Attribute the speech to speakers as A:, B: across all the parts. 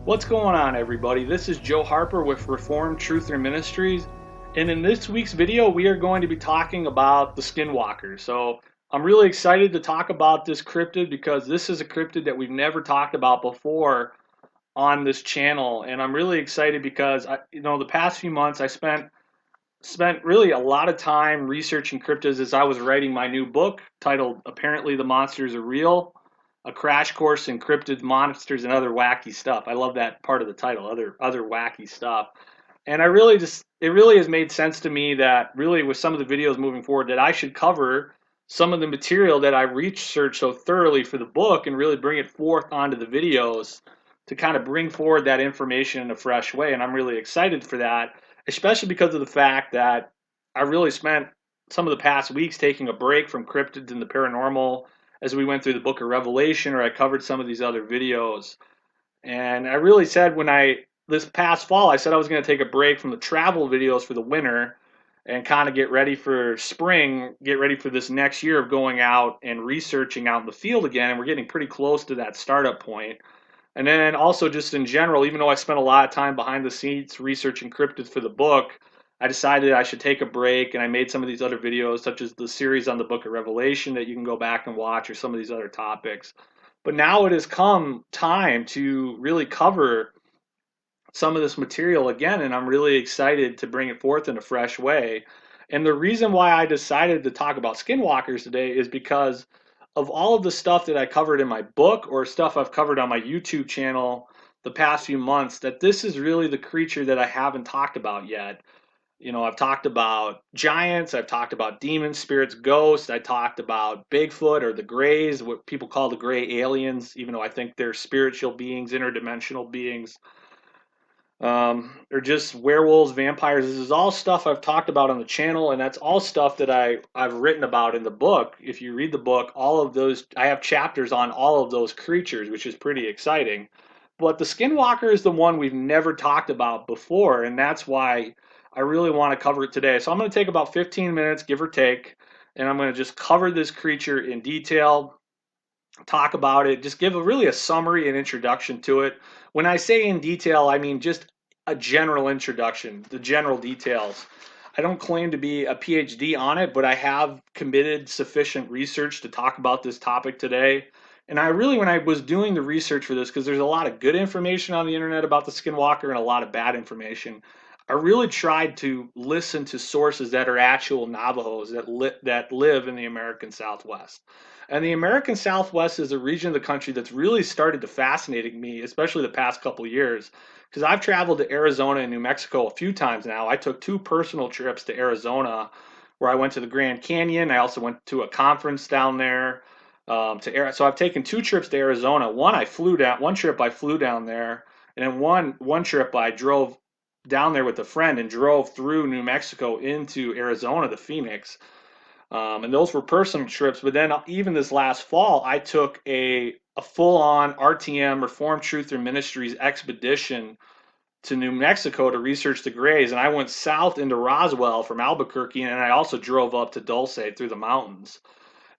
A: What's going on, everybody? This is Joe Harper with Reformed Truth Ministries, and in this week's video, we are going to be talking about the Skinwalkers. So I'm really excited to talk about this cryptid because this is a cryptid that we've never talked about before on this channel, and I'm really excited because the past few months I spent really a lot of time researching cryptids as I was writing my new book titled "Apparently the Monsters Are Real." A crash course in cryptid monsters and other wacky stuff. I love that part of the title, other wacky stuff. And it really has made sense to me that really with some of the videos moving forward that I should cover some of the material that I researched so thoroughly for the book and really bring it forth onto the videos to kind of bring forward that information in a fresh way. And I'm really excited for that, especially because of the fact that I really spent some of the past weeks taking a break from cryptids and the paranormal as we went through the book of Revelation, or I covered some of these other videos. And I really said this past fall, I said I was going to take a break from the travel videos for the winter and kind of get ready for spring, get ready for this next year of going out and researching out in the field again. And we're getting pretty close to that startup point. And then also just in general, even though I spent a lot of time behind the scenes researching cryptids for the book, I decided I should take a break and I made some of these other videos, such as the series on the book of Revelation that you can go back and watch, or some of these other topics. But now it has come time to really cover some of this material again, and I'm really excited to bring it forth in a fresh way. And the reason why I decided to talk about skinwalkers today is because of all of the stuff that I covered in my book or stuff I've covered on my YouTube channel the past few months, that this is really the creature that I haven't talked about yet. I've talked about giants, I've talked about demons, spirits, ghosts, I talked about Bigfoot or the Greys, what people call the gray aliens, even though I think they're spiritual beings, interdimensional beings, or just werewolves, vampires. This is all stuff I've talked about on the channel, and that's all stuff that I've written about in the book. If you read the book, all of those, I have chapters on all of those creatures, which is pretty exciting. But the Skinwalker is the one we've never talked about before, and that's why I really want to cover it today. So I'm going to take about 15 minutes, give or take, and I'm going to just cover this creature in detail, talk about it, just give a summary and introduction to it. When I say in detail, I mean just a general introduction, the general details. I don't claim to be a PhD on it, but I have committed sufficient research to talk about this topic today. And when I was doing the research for this, because there's a lot of good information on the internet about the skinwalker and a lot of bad information, I really tried to listen to sources that are actual Navajos that live in the American Southwest. And the American Southwest is a region of the country that's really started to fascinate me, especially the past couple of years, because I've traveled to Arizona and New Mexico a few times now. I took two personal trips to Arizona where I went to the Grand Canyon. I also went to a conference down there. So I've taken two trips to Arizona. One trip I flew down there, and then one trip I drove down there with a friend and drove through New Mexico into Arizona to Phoenix. And those were personal trips. But then even this last fall, I took a full-on RTM, Reformed Truth and Ministries expedition to New Mexico to research the Greys. And I went south into Roswell from Albuquerque, and I also drove up to Dulce through the mountains.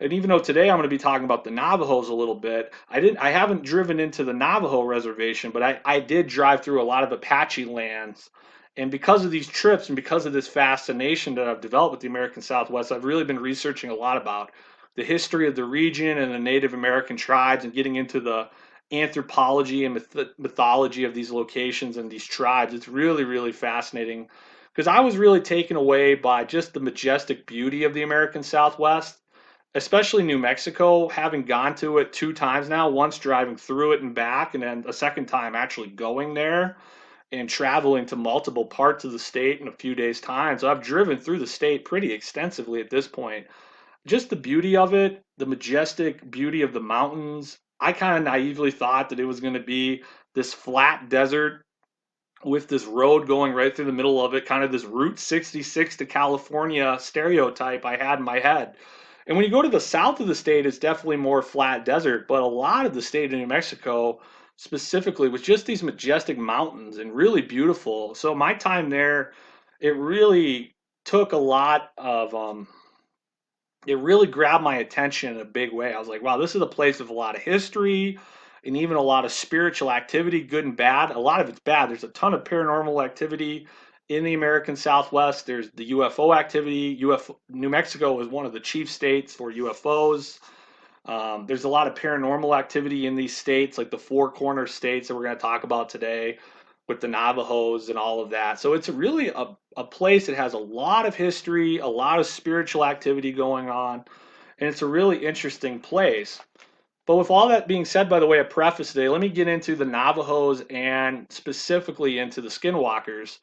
A: And even though today I'm going to be talking about the Navajos a little bit, I haven't driven into the Navajo reservation, but I did drive through a lot of Apache lands. And because of these trips and because of this fascination that I've developed with the American Southwest, I've really been researching a lot about the history of the region and the Native American tribes, and getting into the anthropology and mythology of these locations and these tribes. It's really, really fascinating because I was really taken away by just the majestic beauty of the American Southwest, especially New Mexico, having gone to it two times now, once driving through it and back, and then a second time actually going there and traveling to multiple parts of the state in a few days' time. So I've driven through the state pretty extensively at this point. Just the beauty of it, the majestic beauty of the mountains. I kind of naively thought that it was going to be this flat desert with this road going right through the middle of it, kind of this Route 66 to California stereotype I had in my head. And when you go to the south of the state, it's definitely more flat desert, but a lot of the state of New Mexico specifically was just these majestic mountains and really beautiful. So my time there, it really took a lot of it really grabbed my attention in a big way. I was like, wow, this is a place with a lot of history. and even a lot of spiritual activity, good and bad. A lot of it's bad. There's a ton of paranormal activity in the American Southwest. There's the UFO activity. New Mexico is one of the chief states for UFOs. There's a lot of paranormal activity in these states, like the Four Corner states that we're going to talk about today, with the Navajos and all of that. So it's really a place that has a lot of history, a lot of spiritual activity going on, and it's a really interesting place. But with all that being said, by the way, a preface today, let me get into the Navajos and specifically into the Skinwalkers,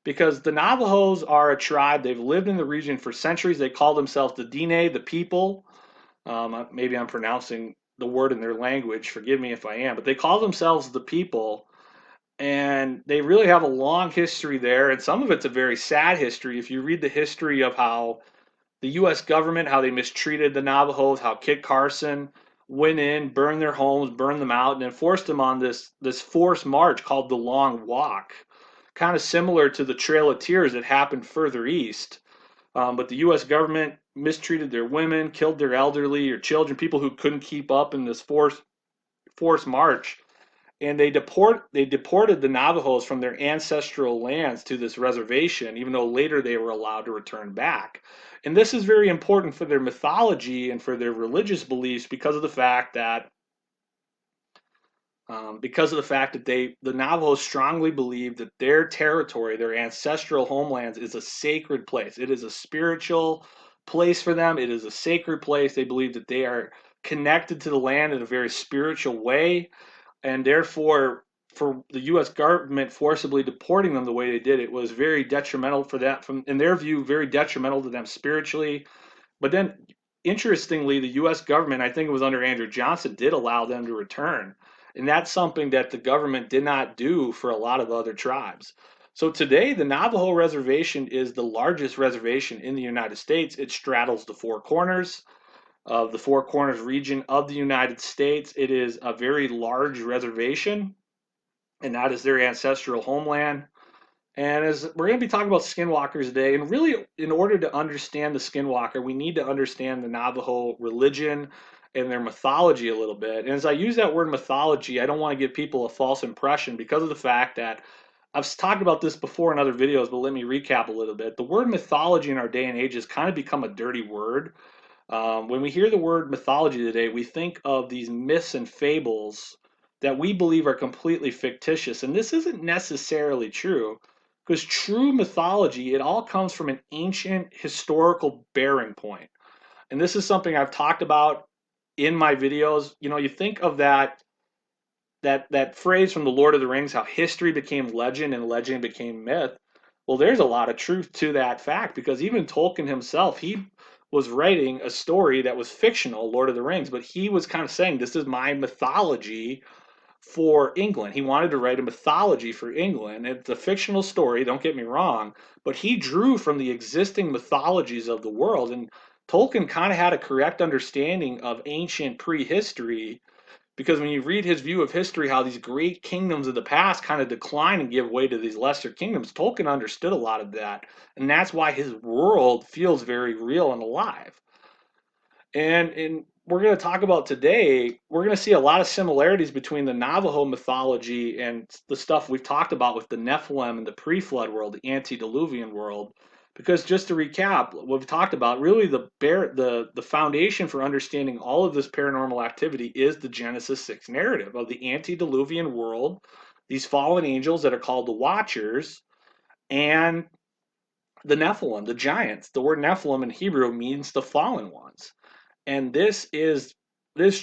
A: because the Navajos are a tribe. They've lived in the region for centuries. They call themselves the Dine, the people. Maybe I'm pronouncing the word in their language. Forgive me if I am, but they call themselves the people, and they really have a long history there. And some of it's a very sad history. If you read the history of how the U.S. government, how they mistreated the Navajos, how Kit Carson went in, burned their homes, burned them out, and then forced them on this forced march called the Long Walk, kind of similar to the Trail of Tears that happened further east. But the U.S. government mistreated their women, killed their elderly or children, people who couldn't keep up in this forced march, and they deported the Navajos from their ancestral lands to this reservation, even though later they were allowed to return back. And this is very important for their mythology and for their religious beliefs because of the fact that the Navajos strongly believe that their territory, their ancestral homelands, is a sacred place. It is a spiritual place for them. It is a sacred place. They believe that they are connected to the land in a very spiritual way, and therefore, for the U.S. government forcibly deporting them the way they did, it was very detrimental for that. From in their view, very detrimental to them spiritually. But then, interestingly, the U.S. government, I think it was under Andrew Johnson, did allow them to return. And that's something that the government did not do for a lot of other tribes. So today, the Navajo Reservation is the largest reservation in the United States. It straddles the Four Corners of the Four Corners region of the United States. It is a very large reservation, and that is their ancestral homeland. And as we're going to be talking about skinwalkers today, and really, in order to understand the skinwalker, we need to understand the Navajo religion and their mythology a little bit. And as I use that word mythology, I don't want to give people a false impression because of the fact that I've talked about this before in other videos, but let me recap a little bit. The word mythology in our day and age has kind of become a dirty word. When we hear the word mythology today, we think of these myths and fables that we believe are completely fictitious. And this isn't necessarily true, because true mythology, it all comes from an ancient historical bearing point. And this is something I've talked about in my videos. You know, you think of that phrase from the Lord of the Rings, how history became legend and legend became myth. Well, there's a lot of truth to that fact, because even Tolkien himself, he was writing a story that was fictional, Lord of the Rings, but he was kind of saying, this is my mythology for England. He wanted to write a mythology for England. It's a fictional story, don't get me wrong, but he drew from the existing mythologies of the world. And Tolkien kind of had a correct understanding of ancient prehistory, because when you read his view of history, how these great kingdoms of the past kind of decline and give way to these lesser kingdoms, Tolkien understood a lot of that. And that's why his world feels very real and alive. And we're going to talk about today, we're going to see a lot of similarities between the Navajo mythology and the stuff we've talked about with the Nephilim and the pre-flood world, the antediluvian world. Because just to recap, what we've talked about, really the foundation for understanding all of this paranormal activity is the Genesis 6 narrative of the antediluvian world, these fallen angels that are called the Watchers, and the Nephilim, the giants. The word Nephilim in Hebrew means the fallen ones. And this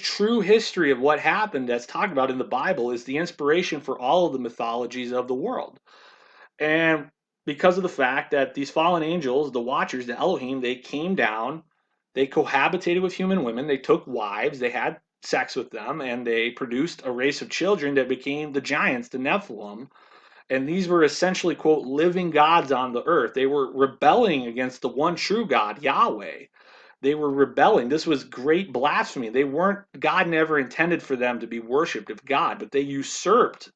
A: true history of what happened that's talked about in the Bible is the inspiration for all of the mythologies of the world. And because of the fact that these fallen angels, the Watchers, the Elohim, they came down, they cohabitated with human women, they took wives, they had sex with them, and they produced a race of children that became the giants, the Nephilim. And these were essentially, quote, living gods on the earth. They were rebelling against the one true God, Yahweh. They were rebelling. This was great blasphemy. They weren't, God never intended for them to be worshipped of God, but they usurped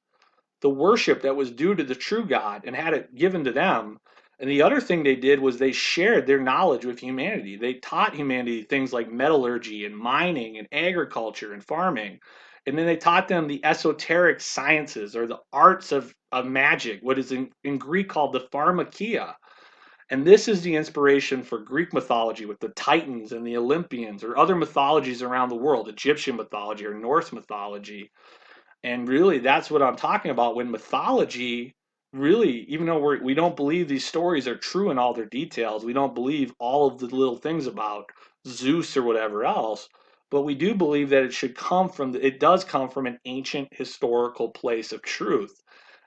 A: the worship that was due to the true God and had it given to them. And the other thing they did was they shared their knowledge with humanity. They taught humanity things like metallurgy and mining and agriculture and farming. And then they taught them the esoteric sciences or the arts of magic, what is in Greek called the pharmakia. And this is the inspiration for Greek mythology with the Titans and the Olympians or other mythologies around the world, Egyptian mythology or Norse mythology. And really, that's what I'm talking about when mythology really, even though we don't believe these stories are true in all their details, we don't believe all of the little things about Zeus or whatever else, but we do believe that it should come from, it does come from an ancient historical place of truth.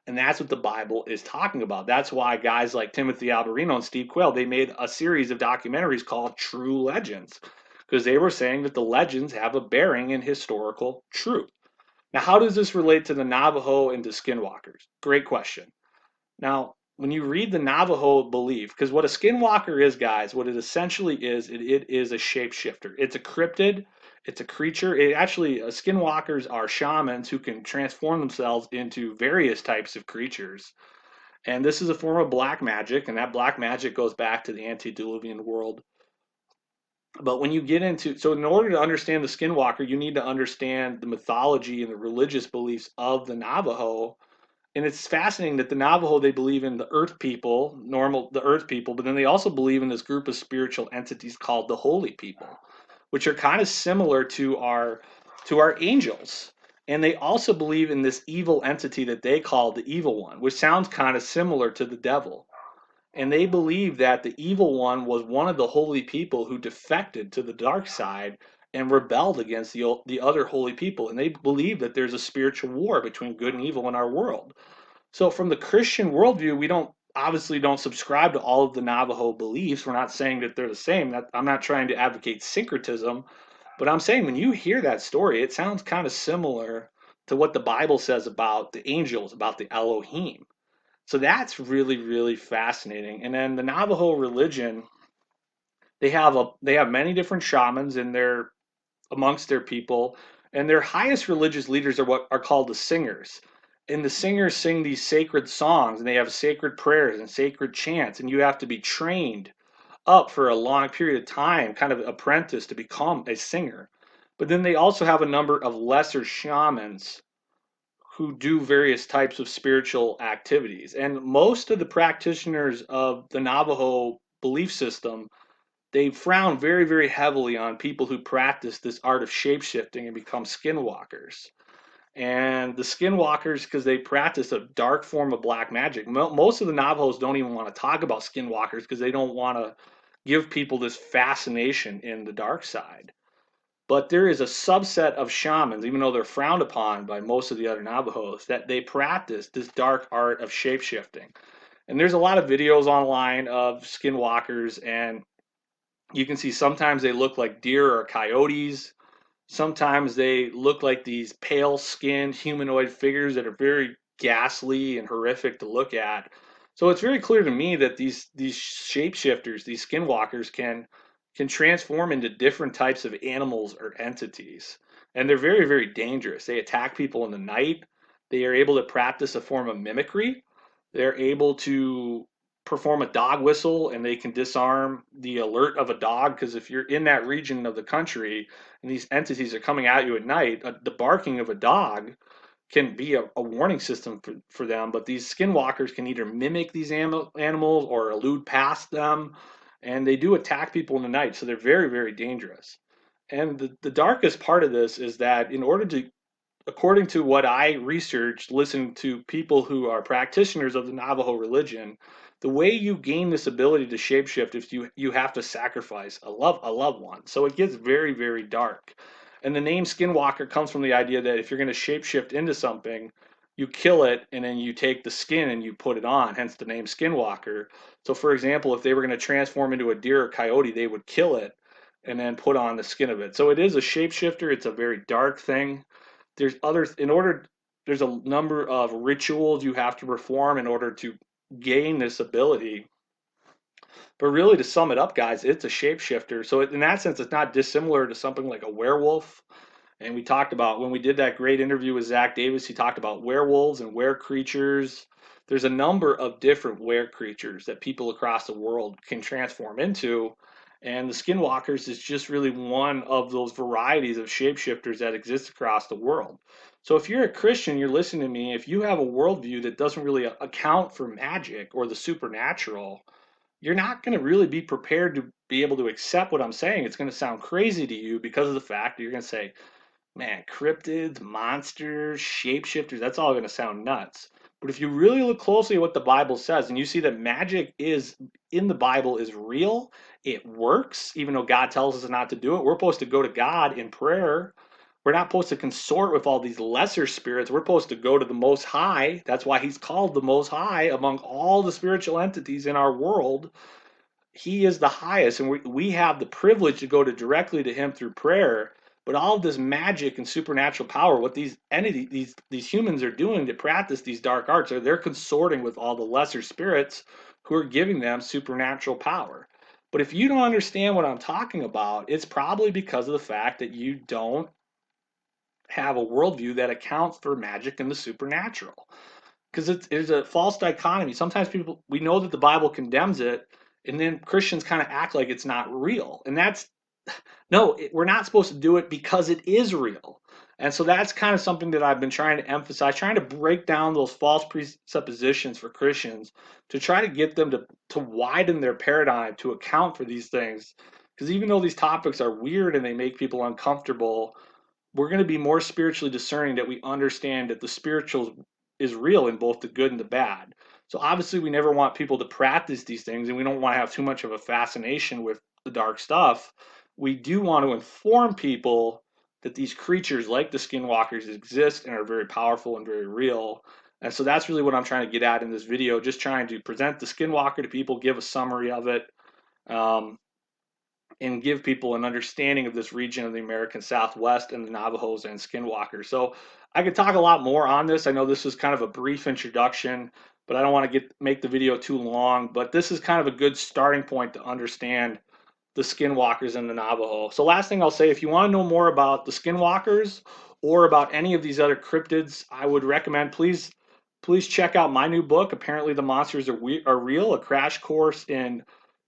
A: And that's what the Bible is talking about. That's why guys like Timothy Alberino and Steve Quayle, they made a series of documentaries called True Legends, because they were saying that the legends have a bearing in historical truth. Now, how does this relate to the Navajo and to Skinwalkers? Great question. Now, when you read the Navajo belief, because what a Skinwalker is, guys, what it essentially is, it is a shapeshifter. It's a cryptid. It's a creature. It actually, Skinwalkers are shamans who can transform themselves into various types of creatures. And this is a form of black magic, and that black magic goes back to the antediluvian world. But when you get into, so in order to understand the Skinwalker, you need to understand the mythology and the religious beliefs of the Navajo. And it's fascinating that the Navajo, they believe in the earth people, the earth people, but then they also believe in this group of spiritual entities called the holy people, which are kind of similar to our angels. And they also believe in this evil entity that they call the evil one, which sounds kind of similar to the devil. And they believe that the evil one was one of the holy people who defected to the dark side and rebelled against the other holy people. And they believe that there's a spiritual war between good and evil in our world. So from the Christian worldview, we don't obviously don't subscribe to all of the Navajo beliefs. We're not saying that they're the same. That I'm not trying to advocate syncretism, but I'm saying when you hear that story, it sounds kind of similar to what the Bible says about the angels, about the Elohim. So that's really, really fascinating. And then the Navajo religion, they have many different shamans in their amongst their people, and their highest religious leaders are what are called the singers. And the singers sing these sacred songs, and they have sacred prayers and sacred chants, and you have to be trained up for a long period of time, kind of apprentice to become a singer. But then they also have a number of lesser shamans who do various types of spiritual activities. And most of the practitioners of the Navajo belief system, they frown very, very heavily on people who practice this art of shapeshifting and become skinwalkers. And the skinwalkers, because they practice a dark form of black magic, most of the Navajos don't even want to talk about skinwalkers because they don't want to give people this fascination in the dark side. But there is a subset of shamans, even though they're frowned upon by most of the other Navajos, that they practice this dark art of shapeshifting. And there's a lot of videos online of skinwalkers, and you can see sometimes they look like deer or coyotes. Sometimes they look like these pale skinned humanoid figures that are very ghastly and horrific to look at. So it's very clear to me that these shapeshifters, these skinwalkers can transform into different types of animals or entities. And they're very, very dangerous. They attack people in the night. They are able to practice a form of mimicry. They're able to perform a dog whistle and they can disarm the alert of a dog, because if you're in that region of the country and these entities are coming at you at night, the barking of a dog can be a warning system for them. But these skinwalkers can either mimic these animals or elude past them, and they do attack people in the night. So they're very, very dangerous. And the darkest part of this is that in order to, according to what I researched, listening to people who are practitioners of the Navajo religion, the way you gain this ability to shapeshift is you have to sacrifice a loved one. So it gets very, very dark. And the name Skinwalker comes from the idea that if you're going to shapeshift into something, you kill it and then you take the skin and you put it on, hence the name Skinwalker. So for example, if they were going to transform into a deer or coyote, they would kill it and then put on the skin of it. So it is a shapeshifter. It's a very dark thing. There's others in order there's a number of rituals you have to perform in order to gain this ability. But really, to sum it up, guys, it's a shapeshifter. So in that sense, it's not dissimilar to something like a werewolf. And we talked about when we did that great interview with Zach Davis, he talked about werewolves and were creatures. There's a number of different were creatures that people across the world can transform into. And the Skinwalkers is just really one of those varieties of shapeshifters that exist across the world. So if you're a Christian, you're listening to me, if you have a worldview that doesn't really account for magic or the supernatural, you're not going to really be prepared to be able to accept what I'm saying. It's going to sound crazy to you because of the fact that you're going to say, man, cryptids, monsters, shapeshifters, that's all going to sound nuts. But if you really look closely at what the Bible says and you see that magic is in the Bible is real, it works, even though God tells us not to do it. We're supposed to go to God in prayer. We're not supposed to consort with all these lesser spirits. We're supposed to go to the Most High. That's why He's called the Most High among all the spiritual entities in our world. He is the highest, and we have the privilege to go to directly to him through prayer. But all of this magic and supernatural power, what these entities, these humans are doing to practice these dark arts, are they're consorting with all the lesser spirits who are giving them supernatural power. But if you don't understand what I'm talking about, it's probably because of the fact that you don't have a worldview that accounts for magic and the supernatural, because it's a false dichotomy. Sometimes people, we know that the Bible condemns it, and then Christians kind of act like it's not real. And that's, no, we're not supposed to do it because it is real. And so that's kind of something that I've been trying to emphasize, trying to break down those false presuppositions for Christians to try to get them to widen their paradigm to account for these things. Because even though these topics are weird and they make people uncomfortable, we're going to be more spiritually discerning, that we understand that the spiritual is real in both the good and the bad. So obviously we never want people to practice these things, and we don't want to have too much of a fascination with the dark stuff. We do want to inform people that these creatures like the skinwalkers exist and are very powerful and very real. And so that's really what I'm trying to get at in this video, just trying to present the skinwalker to people, give a summary of it, um, and give people an understanding of this region of the American Southwest and the Navajos and Skinwalkers. So I could talk a lot more on this. I know this is kind of a brief introduction, but I don't want to make the video too long. But this is kind of a good starting point to understand the Skinwalkers and the Navajo. So last thing I'll say, if you want to know more about the Skinwalkers or about any of these other cryptids, I would recommend please check out my new book, Apparently the Monsters Are Real, a crash course in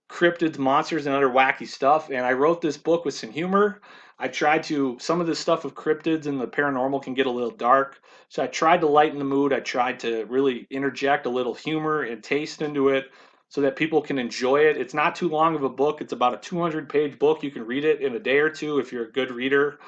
A: cryptids, monsters, and other wacky stuff. And I wrote this book with some humor. I tried to, some of this stuff with cryptids and the paranormal can get a little dark. So I tried to lighten the mood. I tried to really interject a little humor and taste into it so that people can enjoy it. It's not too long of a book. It's about a 200-page book. You can read it in a day or two if you're a good reader.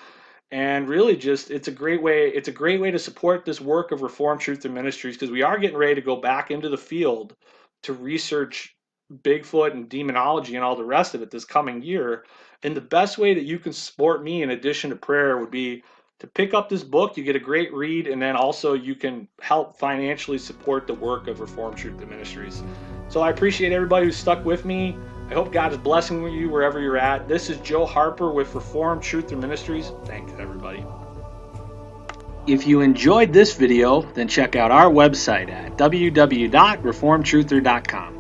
A: And really just, it's a great way to support this work of Reformed Truth and Ministries, because we are getting ready to go back into the field to research Bigfoot and demonology and all the rest of it this coming year. And the best way that you can support me in addition to prayer would be to pick up this book. You get a great read, and then also you can help financially support the work of Reformed Truth and Ministries. So I appreciate everybody who stuck with me. I hope God is blessing you wherever you're at. This is Joe Harper with Reformed Truth and Ministries. Thanks, everybody. If you enjoyed this video, then check out our website at www.reformedtruther.com.